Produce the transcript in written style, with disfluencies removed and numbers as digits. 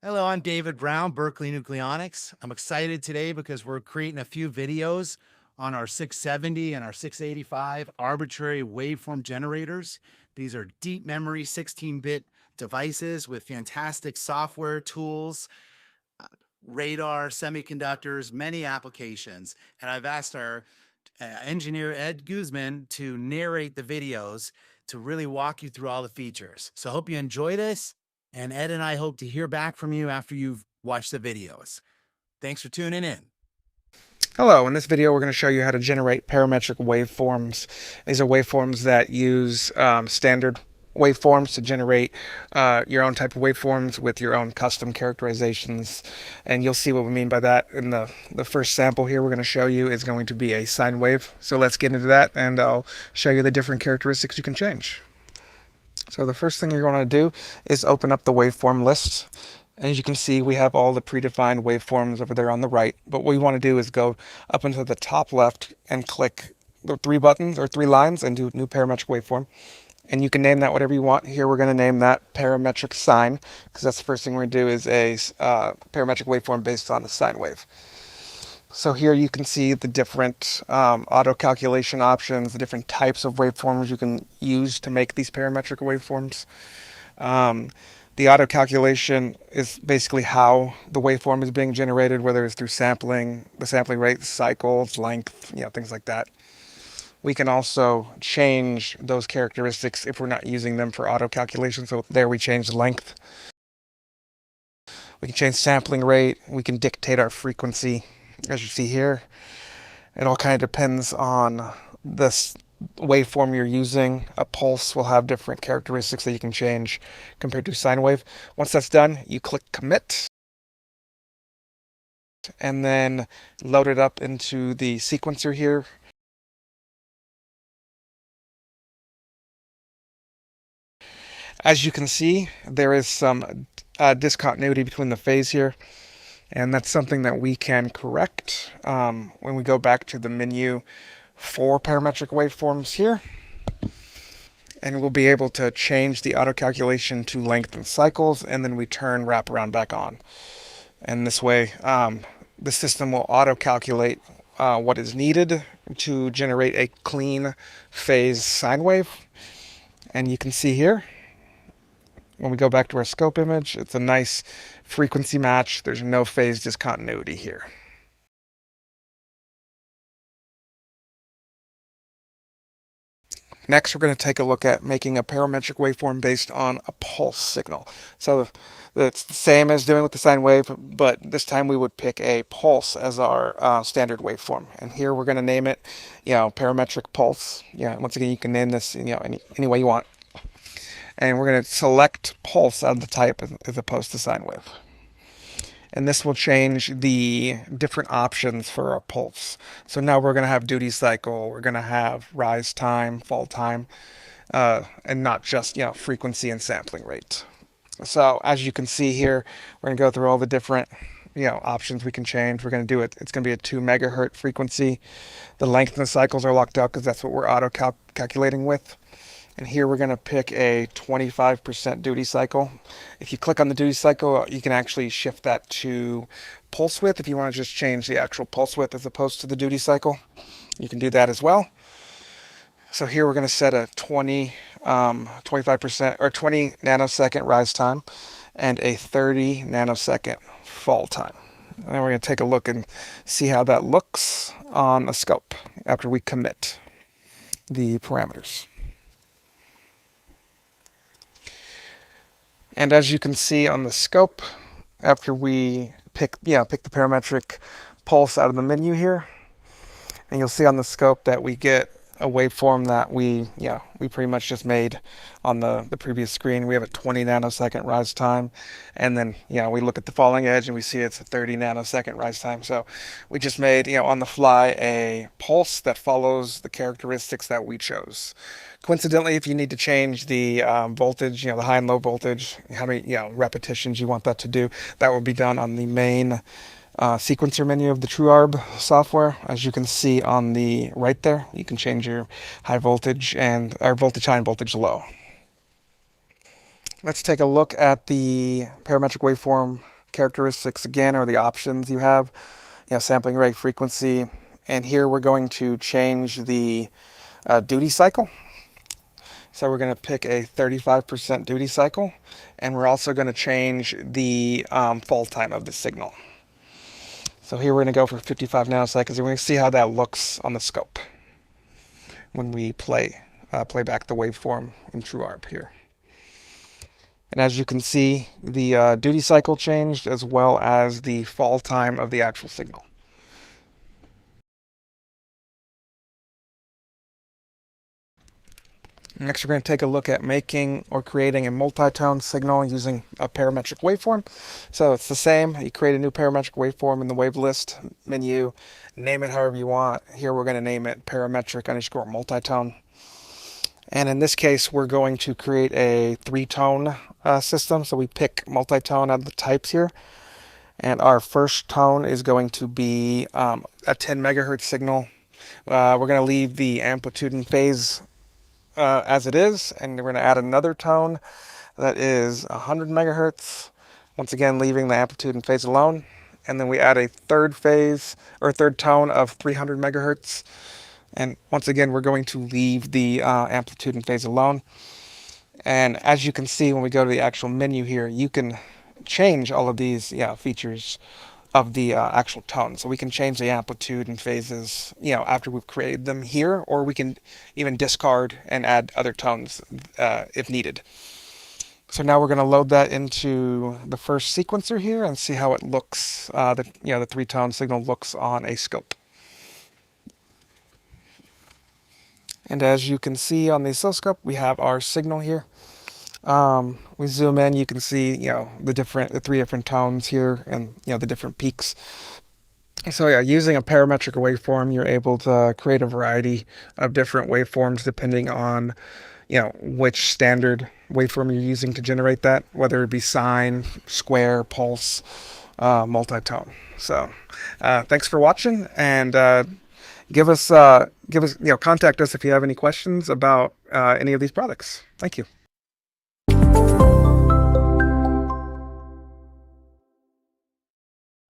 Hello, I'm David Brown, Berkeley Nucleonics. I'm excited today because we're creating a few videos on our 670 and our 685 arbitrary waveform generators. These are deep memory 16-bit devices with fantastic software tools, radar, semiconductors, many applications. And I've asked our engineer, Ed Guzman, to narrate the videos to really walk you through all the features. So I hope you enjoy this. And Ed and I hope to hear back from you after you've watched the videos. Thanks for tuning in. Hello, in this video we're going to show you how to generate parametric waveforms. These are waveforms that use standard waveforms to generate your own type of waveforms with your own custom characterizations. And you'll see what we mean by that in the first sample here we're going to show you is going to be a sine wave. So let's get into that and I'll show you the different characteristics you can change. So the first thing you're going to do is open up the waveform list. As you can see, we have all the predefined waveforms over there on the right. But what we want to do is go up into the top left and click the three buttons or three lines and do new parametric waveform. And you can name that whatever you want. Here we're going to name that parametric sine, because that's the first thing we're going to do is a parametric waveform based on the sine wave. So here you can see the different auto calculation options, the different types of waveforms you can use to make these parametric waveforms. The auto calculation is basically how the waveform is being generated, whether it's through sampling, the sampling rate, cycles, length, things like that. We can also change those characteristics if we're not using them for auto calculation. So there we change the length. We can change sampling rate. We can dictate our frequency. As you see here, it all kind of depends on this waveform you're using. A pulse will have different characteristics that you can change compared to sine wave. Once that's done, you click commit and then load it up into the sequencer here. As you can see, there is some discontinuity between the phase here, and that's something that we can correct when we go back to the menu for parametric waveforms here. And we'll be able to change the auto calculation to length and cycles, and then we turn wraparound back on. And this way, the system will auto calculate what is needed to generate a clean phase sine wave. And you can see here, when we go back to our scope image, it's a nice frequency match. There's no phase discontinuity here. Next, we're going to take a look at making a parametric waveform based on a pulse signal. So it's the same as doing with the sine wave, but this time we would pick a pulse as our standard waveform. And here we're going to name it, parametric pulse. Once again, you can name this, any way you want. And we're going to select pulse out of the type as opposed to sine wave. And this will change the different options for our pulse. So now we're going to have duty cycle, we're going to have rise time, fall time, and not just frequency and sampling rate. So as you can see here, we're going to go through all the different options we can change. We're going to do it. It's going to be a 2 megahertz frequency. The length of the cycles are locked out because that's what we're auto calculating with. And here we're going to pick a 25% duty cycle. If you click on the duty cycle, you can actually shift that to pulse width. If you want to just change the actual pulse width as opposed to the duty cycle, you can do that as well. So here we're going to set a 25% or 20 nanosecond rise time and a 30 nanosecond fall time. And then we're going to take a look and see how that looks on a scope after we commit the parameters. And as you can see on the scope, after we pick the parametric pulse out of the menu here, and you'll see on the scope that we get a waveform that we pretty much just made on the previous screen. We have a 20 nanosecond rise time, and then we look at the falling edge and we see it's a 30 nanosecond rise time. So we just made on the fly a pulse that follows the characteristics that we chose. Coincidentally, if you need to change the voltage, the high and low voltage, how many repetitions you want that to do, that will be done on the main sequencer menu of the True-Arb software. As you can see on the right there, you can change your high voltage and voltage high and voltage low. Let's take a look at the parametric waveform characteristics again are the options you have, sampling rate, frequency, and here we're going to change the duty cycle. So we're going to pick a 35% duty cycle, and we're also going to change the fall time of the signal. So here we're going to go for 55 nanoseconds, and we're going to see how that looks on the scope when we play back the waveform in True-Arb here. And as you can see, the duty cycle changed as well as the fall time of the actual signal. Next, we're going to take a look at making or creating a multi-tone signal using a parametric waveform. So it's the same. You create a new parametric waveform in the wave list menu, name it however you want. Here we're going to name it parametric_multitone. And in this case, we're going to create a 3-tone system. So we pick multitone out of the types here. And our first tone is going to be a 10 megahertz signal. We're going to leave the amplitude and phase as it is, and we're going to add another tone that is 100 megahertz, once again leaving the amplitude and phase alone, and then we add a third phase or third tone of 300 megahertz, and once again we're going to leave the amplitude and phase alone. And as you can see, when we go to the actual menu here, you can change all of these features of the actual tone. So we can change the amplitude and phases, after we've created them here, or we can even discard and add other tones if needed. So now we're going to load that into the first sequencer here and see how it looks. The 3-tone signal looks on a scope. And as you can see on the oscilloscope, we have our signal here. We zoom in, you can see, the 3 different tones here and, the different peaks. So using a parametric waveform, you're able to create a variety of different waveforms depending on, which standard waveform you're using to generate that, whether it be sine, square, pulse, multitone. So thanks for watching, and contact us if you have any questions about any of these products. Thank you.